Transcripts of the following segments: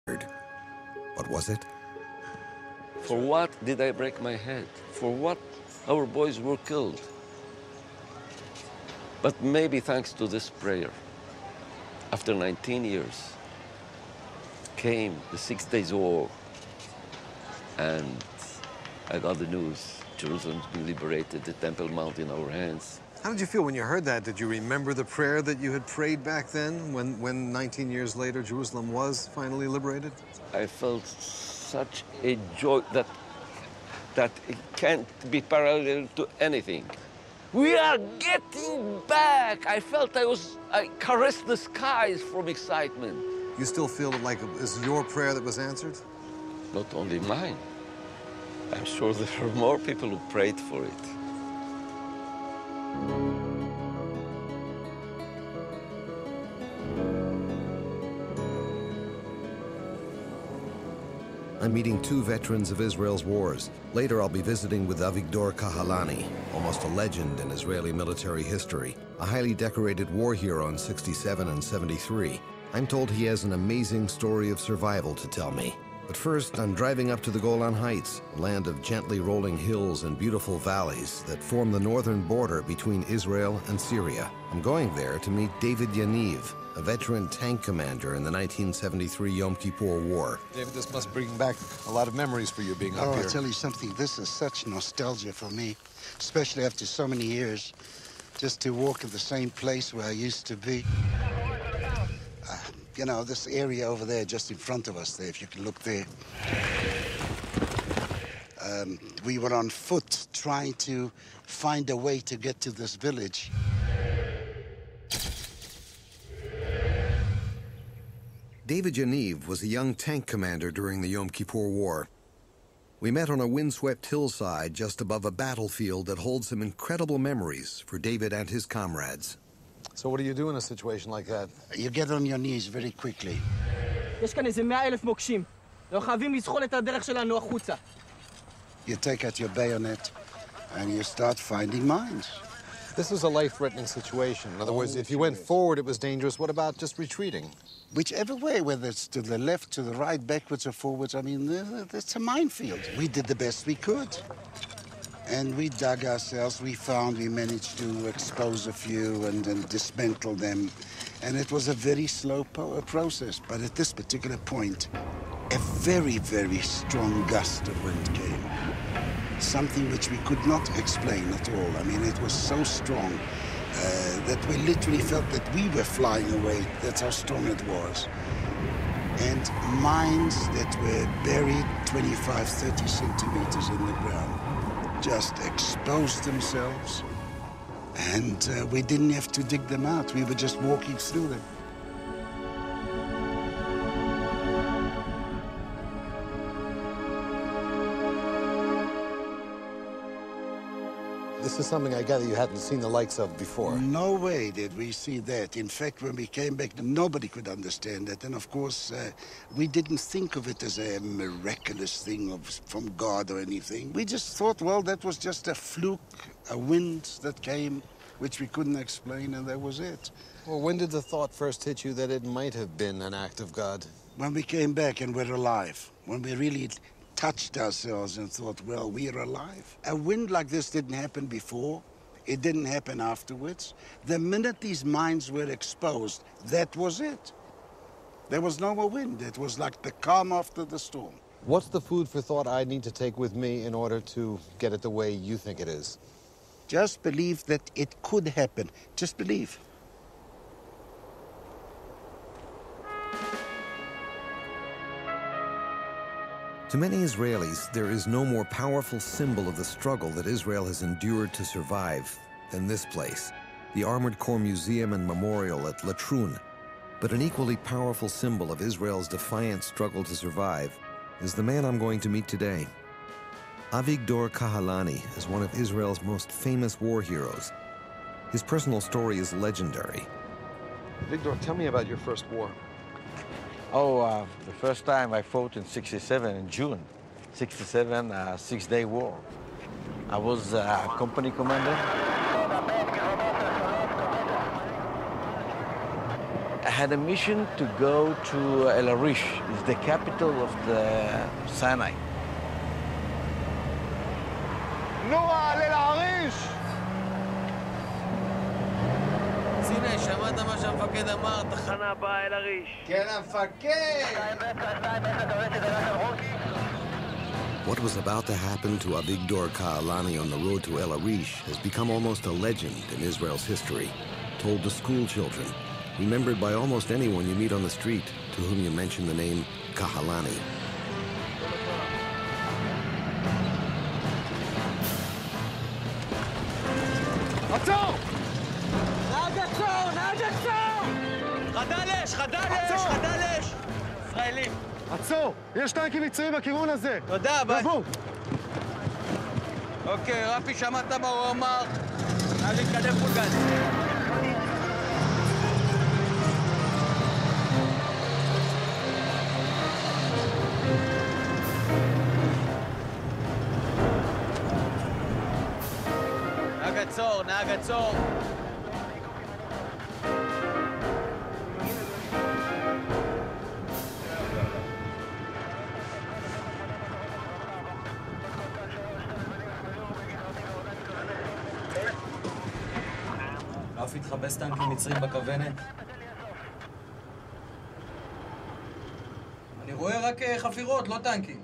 What was it? For what did I break my head? For what our boys were killed? But maybe thanks to this prayer, after 19 years, came the 6 Days War, and I got the news. Jerusalem's been liberated, the Temple Mount in our hands. How did you feel when you heard that? Did you remember the prayer that you had prayed back then when 19 years later Jerusalem was finally liberated? I felt such a joy that it can't be parallel to anything. We are getting back. I felt I caressed the skies from excitement. You still feel like it was your prayer that was answered? Not only mine. I'm sure there are more people who prayed for it. I'm meeting two veterans of Israel's wars. Later, I'll be visiting with Avigdor Kahalani, almost a legend in Israeli military history, a highly decorated war hero in 67 and 73. I'm told he has an amazing story of survival to tell me. But first, I'm driving up to the Golan Heights, a land of gently rolling hills and beautiful valleys that form the northern border between Israel and Syria. I'm going there to meet David Yaniv, a veteran tank commander in the 1973 Yom Kippur War. David, this must bring back a lot of memories for you being up here. I'll tell you something. This is such nostalgia for me, especially after so many years, just to walk in the same place where I used to be. You know, this area over there, just in front of us there, if you can look there. We were on foot trying to find a way to get to this village. David Yaniv was a young tank commander during the Yom Kippur War. We met on a windswept hillside just above a battlefield that holds some incredible memories for David and his comrades. So what do you do in a situation like that? You get on your knees very quickly. יש כאן איזה 100,000 מוקשים. לא חייבים לזחול את הדרך שלנו החוצה. You take out your bayonet and you start finding mines. This was a life-threatening situation. In other words, if you went forward, it was dangerous. What about just retreating? Whichever way, whether it's to the left, to the right, backwards or forwards, I mean, it's a minefield. We did the best we could. And we dug ourselves, we managed to expose a few and dismantle them. And it was a very slow process. But at this particular point, a very, very strong gust of wind came. Something which we could not explain at all. I mean, it was so strong that we literally felt that we were flying away. That's how strong it was. And mines that were buried 25, 30 centimeters in the ground just exposed themselves, and we didn't have to dig them out. We were just walking through them. This is something I gather you hadn't seen the likes of before. No way did we see that. In fact, when we came back, nobody could understand it. And of course, we didn't think of it as a miraculous thing from God or anything. We just thought, well, that was just a fluke, a wind that came, which we couldn't explain, and that was it. Well, when did the thought first hit you that it might have been an act of God? When we came back and we're alive, when we really touched ourselves and thought, well, we're alive. A wind like this didn't happen before. It didn't happen afterwards. The minute these mines were exposed, that was it. There was no more wind. It was like the calm after the storm. What's the food for thought I need to take with me in order to get it the way you think it is? Just believe that it could happen. Just believe. To many Israelis, there is no more powerful symbol of the struggle that Israel has endured to survive than this place, the Armored Corps Museum and Memorial at Latrun. But an equally powerful symbol of Israel's defiant struggle to survive is the man I'm going to meet today. Avigdor Kahalani is one of Israel's most famous war heroes. His personal story is legendary. Victor, tell me about your first war. The first time I fought in 67, in June. 67, 6-day war. I was a company commander. had a mission to go to El Arish, it's the capital of the Sinai. נורה, על אל-עריש! הנה, שמעת מה שהמפקד אמר? תחנה הבאה אל עריש. כן, המפקד! What was about to happen to Avigdor Kahalani on the road to El Arish has become almost a legend in Israel's history, told to school children, remembered by almost anyone you meet on the street to whom you mention the name Kahalani. עצור! נהג עצור! נהג עצור! חדל אש! חדל אש! חדל אש! ישראלים. עצור! יש טנקים מצריים בכיוון הזה! תודה, ביי. דבו! אוקיי, רפי, שמעת מה הוא אמר? נא להתקדם פול גז. נהג עצור, נהג עצור. רפי התחבס טנקים מצרים בכוונת. אני רואה רק חפירות, לא טנקים.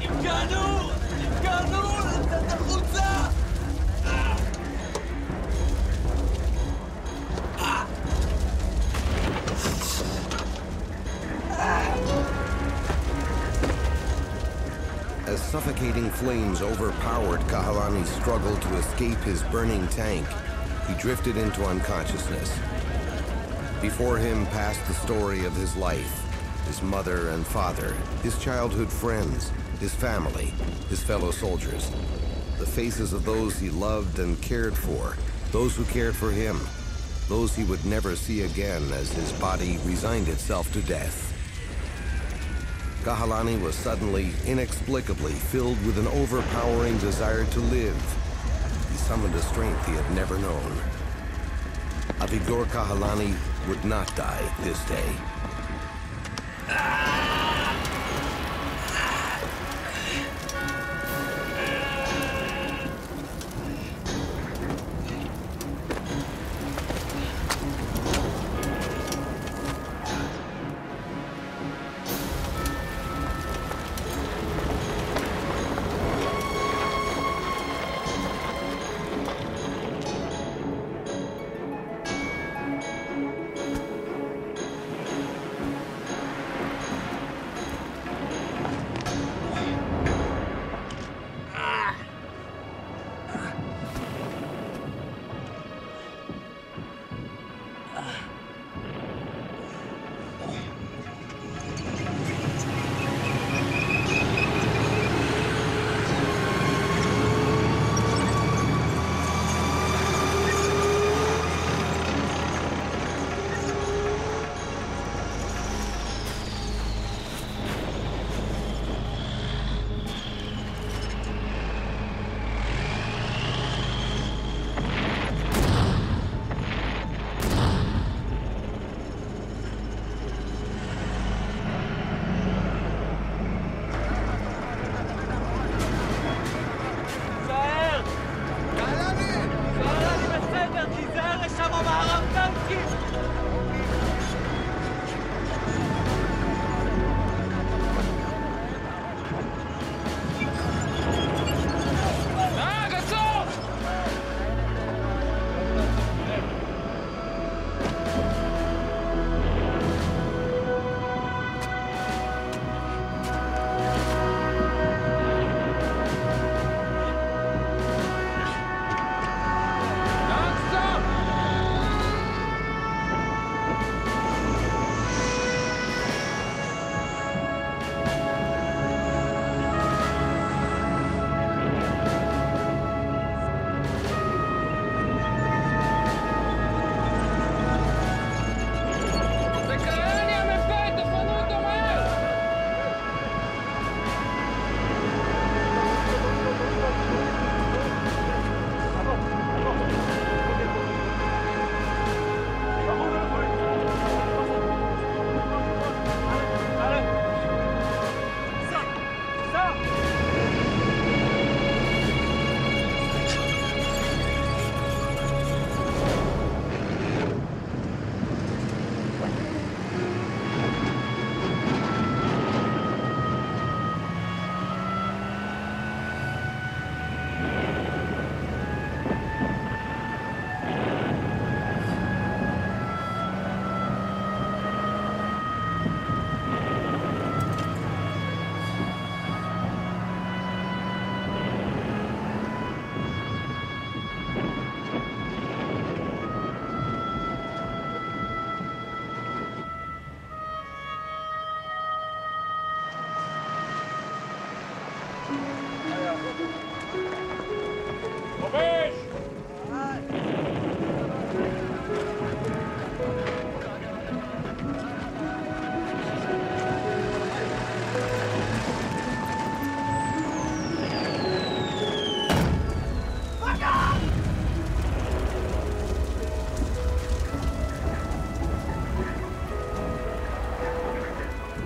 נפגענו! נפגענו! לצאת החוצה! As suffocating flames overpowered Kahalani's struggle to escape his burning tank, he drifted into unconsciousness. Before him passed the story of his life, his mother and father, his childhood friends, his family, his fellow soldiers, the faces of those he loved and cared for, those who cared for him, those he would never see again as his body resigned itself to death. Kahalani was suddenly, inexplicably filled with an overpowering desire to live. He summoned a strength he had never known. Avigdor Kahalani would not die this day.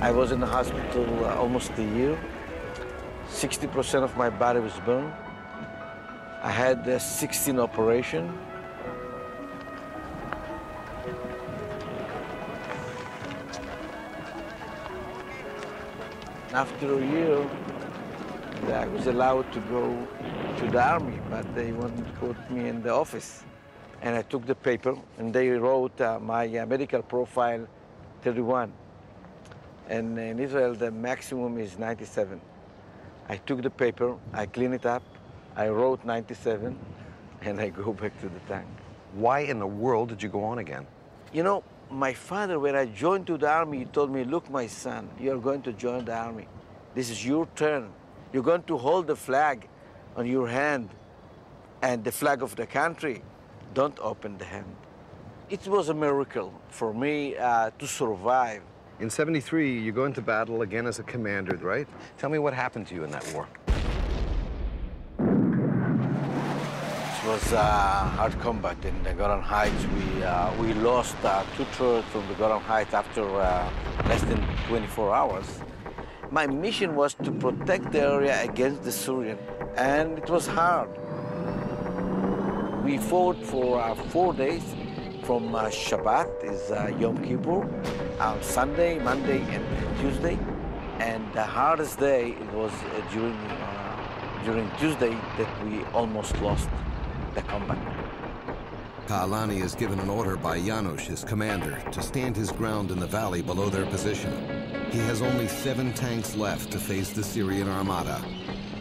I was in the hospital almost a year. 60% of my body was burned. I had 16 operations. After a year, I was allowed to go to the army, but they wanted to put me in the office. And I took the paper, and they wrote my medical profile 31. And in Israel, the maximum is 97. I took the paper, I cleaned it up, I wrote 97, and I go back to the tank. Why in the world did you go on again? You know, my father, when I joined to the army, he told me, look, my son, you're going to join the army. This is your turn. You're going to hold the flag on your hand and the flag of the country. Don't open the hand. It was a miracle for me to survive. In 73, you go into battle again as a commander, right? Tell me what happened to you in that war. It was hard combat in the Golan Heights. We lost 2/3 from the Golan Heights after less than 24 hours. My mission was to protect the area against the Syrian, and it was hard. We fought for 4 days. From Shabbat is Yom Kippur, Sunday, Monday, and Tuesday. And the hardest day it was during Tuesday that we almost lost the combat. Kahalani is given an order by Janusz, his commander, to stand his ground in the valley below their position. He has only 7 tanks left to face the Syrian armada.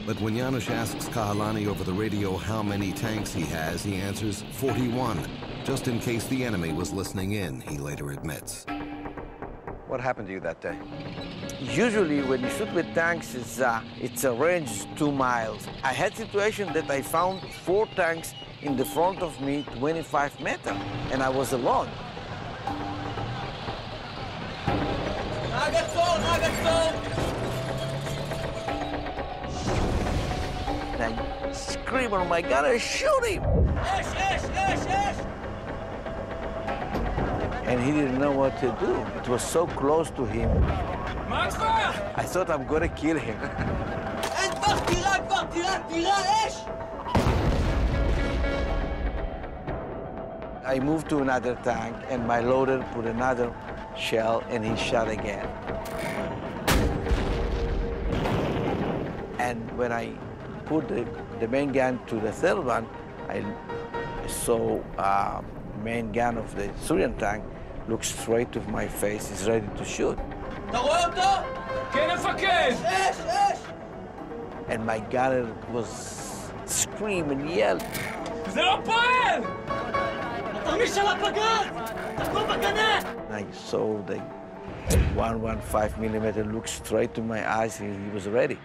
But when Janusz asks Kahalani over the radio how many tanks he has, he answers 41, just in case the enemy was listening in, he later admits. What happened to you that day? Usually when you shoot with tanks, it's a range 2 miles. I had situation that I found 4 tanks in the front of me, 25 meters, and I was alone. And I scream, oh my God, I shoot him! And he didn't know what to do. It was so close to him. I thought I'm gonna kill him. I moved to another tank, and my loader put another shell, and he shot again. And when I put the main gun to the third one, I saw main gun of the Syrian tank look straight to my face, is ready to shoot. And my gunner was screaming and yelled. I saw the 115 millimeter look straight to my eyes, and he was ready.